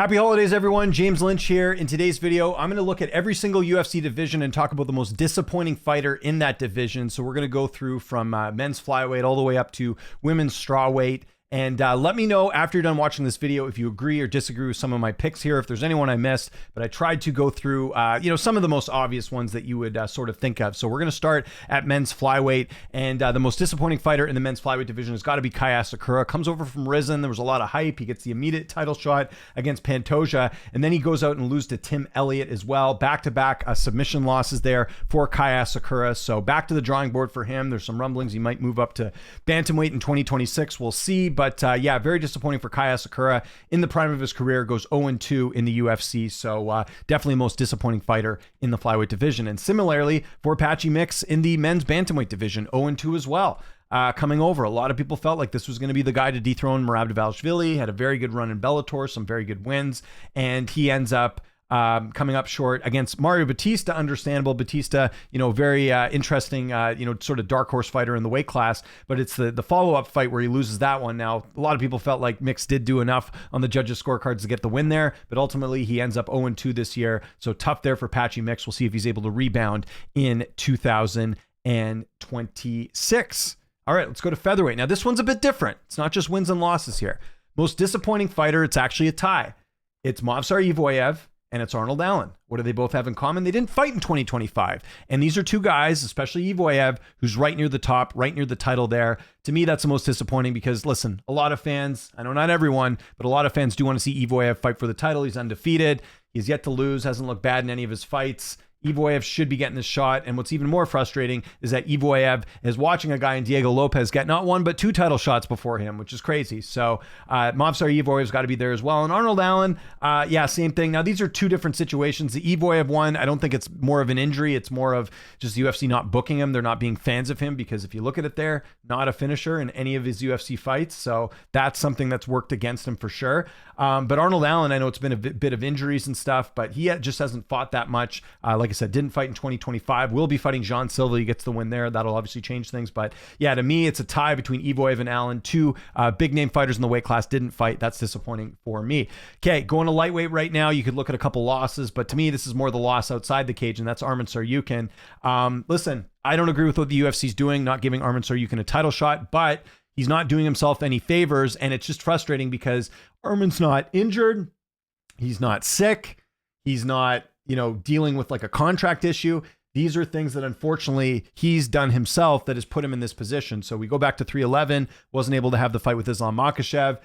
Happy holidays, everyone. James Lynch here. In today's video, I'm going to look at every single UFC division and talk about the most disappointing fighter in that division. So we're going to go through from men's flyweight all the way up to women's strawweight. And let me know after you're done watching this video if you agree or disagree with some of my picks here, if there's anyone I missed. But I tried to go through, some of the most obvious ones that you would sort of think of. So we're going to start at men's flyweight. And the most disappointing fighter in the men's flyweight division has got to be Kaya Sakura. Comes over from Risen. There was a lot of hype. He gets the immediate title shot against Pantoja. And then he goes out and loses to Tim Elliott as well. Back-to-back submission losses there for Kaya Sakura. So back to the drawing board for him. There's some rumblings he might move up to bantamweight in 2026. We'll see. But yeah, very disappointing for Kaya Sakura. In the prime of his career, goes 0-2 in the UFC. So definitely most disappointing fighter in the flyweight division. And similarly for Patchy Mix in the men's bantamweight division, 0-2 as well. Coming over, a lot of people felt like this was going to be the guy to dethrone Merab Dvalishvili. Had a very good run in Bellator, some very good wins, and he ends up coming up short against Mario Batista. Understandable. Batista, very interesting, sort of dark horse fighter in the weight class, but it's the follow-up fight where he loses that one. Now, a lot of people felt like Mix did do enough on the judges' scorecards to get the win there, but ultimately he ends up 0-2 this year. So tough there for Patchy Mix. We'll see if he's able to rebound in 2026. All right, let's go to featherweight. Now, this one's a bit different. It's not just wins and losses here. Most disappointing fighter, it's actually a tie. It's Movsar Evloev and it's Arnold Allen. What do they both have in common? They didn't fight in 2025. And these are two guys, especially Evloev, who's right near the top, right near the title there. To me, that's the most disappointing because, listen, a lot of fans, I know not everyone, but a lot of fans do want to see Evloev fight for the title. He's undefeated. He's yet to lose, hasn't looked bad in any of his fights. Evloev should be getting this shot. And what's even more frustrating is that Evloev is watching a guy in Diego Lopez get not one, but two title shots before him, which is crazy. So Movsar Evloev's got to be there as well. And Arnold Allen, same thing. Now, these are two different situations. The Evloev one, I don't think it's more of an injury. It's more of just the UFC not booking him. They're not being fans of him because if you look at it there, not a finisher in any of his UFC fights. So that's something that's worked against him for sure. But Arnold Allen, I know it's been a bit of injuries and stuff, but he just hasn't fought that much. Like I said, didn't fight in 2025. Will be fighting Jean Silva. He gets the win there. That'll obviously change things. But yeah, to me, it's a tie between Evloev and Allen. Two big name fighters in the weight class didn't fight. That's disappointing for me. Okay, going to lightweight right now. You could look at a couple losses, but to me, this is more the loss outside the cage, and that's Arman Tsarukyan. Listen, I don't agree with what the UFC's doing, not giving Arman Tsarukyan a title shot, but he's not doing himself any favors, and it's just frustrating because Arman's not injured. He's not sick. He's not dealing with like a contract issue. These are things that unfortunately he's done himself that has put him in this position. So we go back to 311, wasn't able to have the fight with Islam Makhachev.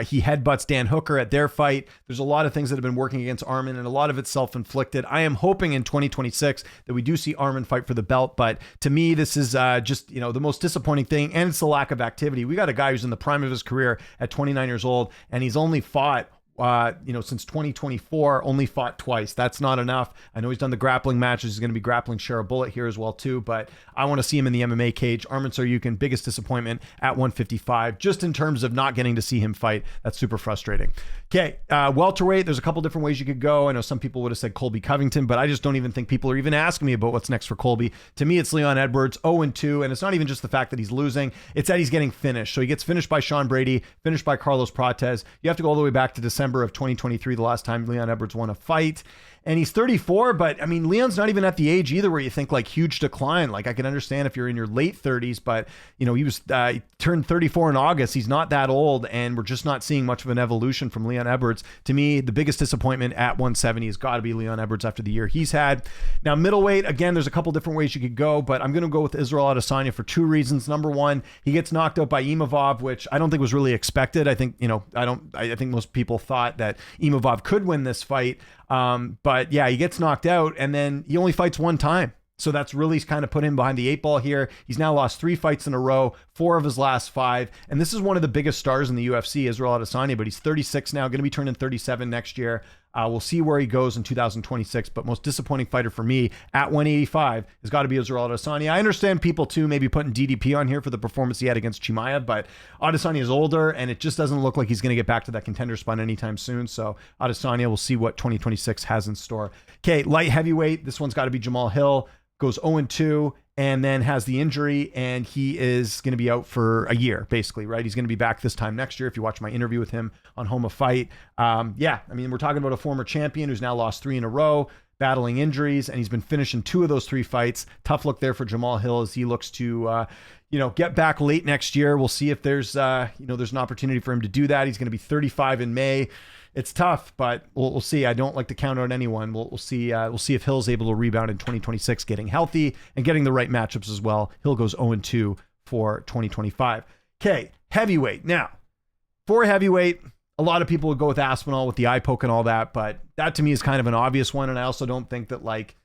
He headbutts Dan Hooker at their fight. There's a lot of things that have been working against Arman, and a lot of it's self-inflicted. I am hoping in 2026 that we do see Arman fight for the belt, but to me, this is just the most disappointing thing, and it's the lack of activity. We got a guy who's in the prime of his career at 29 years old, and he's only fought since 2024, only fought twice. That's not enough. I know he's done the grappling matches. He's going to be grappling Shara Bullet here as well too, but I want to see him in the MMA cage. Arman Tsarukyan, biggest disappointment at 155, just in terms of not getting to see him fight. That's super frustrating. Okay, welterweight, there's a couple different ways you could go. I know some people would have said Colby Covington, but I just don't even think people are even asking me about what's next for Colby. To me, it's Leon Edwards, 0-2, and it's not even just the fact that he's losing, it's that he's getting finished. So he gets finished by Sean Brady, finished by Carlos Prates. You have to go all the way back to December of 2023, the last time Leon Edwards won a fight. And he's 34, but I mean, Leon's not even at the age either where you think like huge decline. Like I can understand if you're in your late 30s, but he was he turned 34 in August. He's not that old, and we're just not seeing much of an evolution from Leon Edwards. To me, the biggest disappointment at 170 has got to be Leon Edwards after the year he's had. Now, middleweight, again, there's a couple different ways you could go, but I'm going to go with Israel Adesanya for two reasons. Number one, he gets knocked out by Imavov, which I don't think was really expected. I think, I think most people thought that Imavov could win this fight. But yeah, he gets knocked out and then he only fights one time. So that's really kind of put him behind the eight ball here. He's now lost 3 fights in a row, 4 of his last 5. And this is one of the biggest stars in the UFC, Israel Adesanya, but he's 36 now, going to be turning 37 next year. We'll see where he goes in 2026, but most disappointing fighter for me at 185 has got to be Israel Adesanya. I understand people too maybe putting DDP on here for the performance he had against Chimaev, but Adesanya is older and it just doesn't look like he's going to get back to that contender spot anytime soon. So Adesanya, we'll see what 2026 has in store. Okay, light heavyweight, this one's got to be Jamal Hill. Goes 0-2, and then has the injury, and he is going to be out for a year, basically, right? He's going to be back this time next year. If you watch my interview with him on Home of Fight, yeah, I mean, we're talking about a former champion who's now lost 3 in a row, battling injuries, and he's been finishing 2 of those 3 fights. Tough look there for Jamal Hill as he looks to, get back late next year. We'll see if there's, there's an opportunity for him to do that. He's going to be 35 in May. It's tough, but we'll see. I don't like to count out anyone. We'll see. We'll see if Hill's able to rebound in 2026, getting healthy and getting the right matchups as well. Hill goes 0-2 for 2025. Okay, heavyweight. Now, for heavyweight, a lot of people would go with Aspinall with the eye poke and all that, but that to me is kind of an obvious one. And I also don't think that like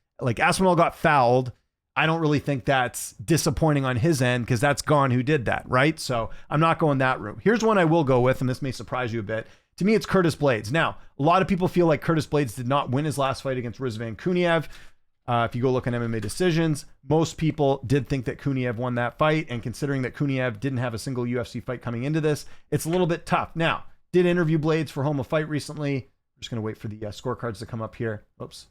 Aspinall got fouled. I don't really think that's disappointing on his end because that's gone who did that, right? So I'm not going that route. Here's one I will go with, and this may surprise you a bit. To me, it's Curtis Blaydes. Now, a lot of people feel like Curtis Blaydes did not win his last fight against Rizvan Kuniev. If you go look at MMA decisions, most people did think that Kuniev won that fight. And considering that Kuniev didn't have a single UFC fight coming into this, it's a little bit tough. Now, did interview Blaydes for Home of Fight recently. I'm just going to wait for the scorecards to come up here. Oops.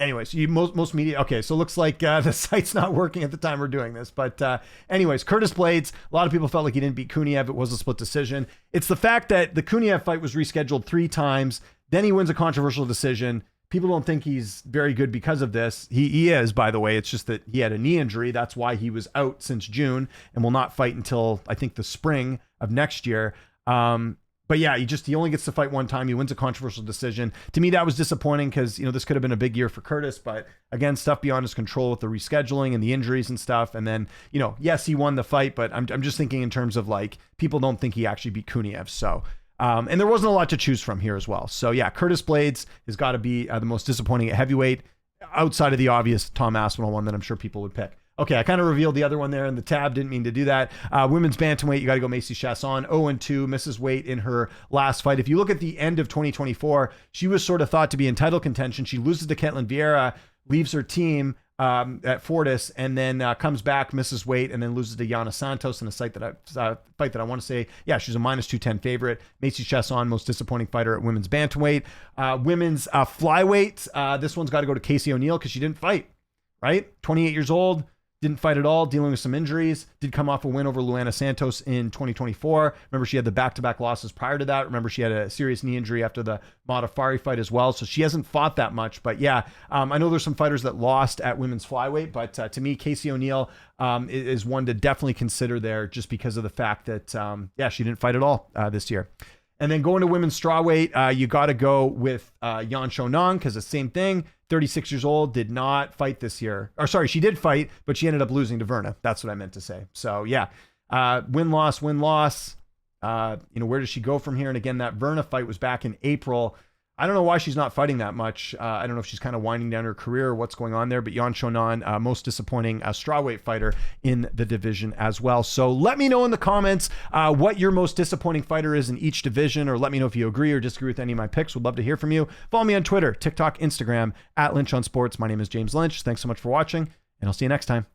Anyways, most media, okay, so it looks like the site's not working at the time we're doing this. But anyways, Curtis Blaydes, a lot of people felt like he didn't beat Kuniev. It was a split decision. It's the fact that the Kuniev fight was rescheduled 3 times. Then he wins a controversial decision. People don't think he's very good because of this. He is, by the way. It's just that he had a knee injury. That's why he was out since June and will not fight until, I think, the spring of next year. But yeah, he only gets to fight 1 time. He wins a controversial decision. To me, that was disappointing because, this could have been a big year for Curtis. But again, stuff beyond his control with the rescheduling and the injuries and stuff. And then, yes, he won the fight, but I'm just thinking in terms of like, people don't think he actually beat Kuniev. So, and there wasn't a lot to choose from here as well. So yeah, Curtis Blaydes has got to be the most disappointing at heavyweight outside of the obvious Tom Aspinall one that I'm sure people would pick. Okay, I kind of revealed the other one there in the tab. Didn't mean to do that. Women's bantamweight, you got to go Macy Chasson. 0-2, misses weight in her last fight. If you look at the end of 2024, she was sort of thought to be in title contention. She loses to Ketlin Vieira, leaves her team at Fortis, and then comes back, misses weight, and then loses to Yana Santos in a fight that I want to say, yeah, she's a -210 favorite. Macy Chasson, most disappointing fighter at women's bantamweight. Women's flyweight, this one's got to go to Casey O'Neill because she didn't fight, right? 28 years old. Didn't fight at all, dealing with some injuries. Did come off a win over Luana Santos in 2024. Remember, she had the back-to-back losses prior to that. Remember, she had a serious knee injury after the Modafari fight as well. So she hasn't fought that much. But yeah, I know there's some fighters that lost at women's flyweight. But to me, Casey O'Neill is one to definitely consider there just because of the fact that, she didn't fight at all this year. And then going to women's strawweight, you got to go with Yan Xiaonan because the same thing. 36 years old, did not fight this year. Or sorry, she did fight, but she ended up losing to Verna. That's what I meant to say. So yeah, win-loss. Where does she go from here? And again, that Verna fight was back in April. I don't know why she's not fighting that much. I don't know if she's kind of winding down her career or what's going on there, but Yan Xiaonan, most disappointing strawweight fighter in the division as well. So let me know in the comments what your most disappointing fighter is in each division, or let me know if you agree or disagree with any of my picks. Would love to hear from you. Follow me on Twitter, TikTok, Instagram, @Lynch on Sports. My name is James Lynch. Thanks so much for watching, and I'll see you next time.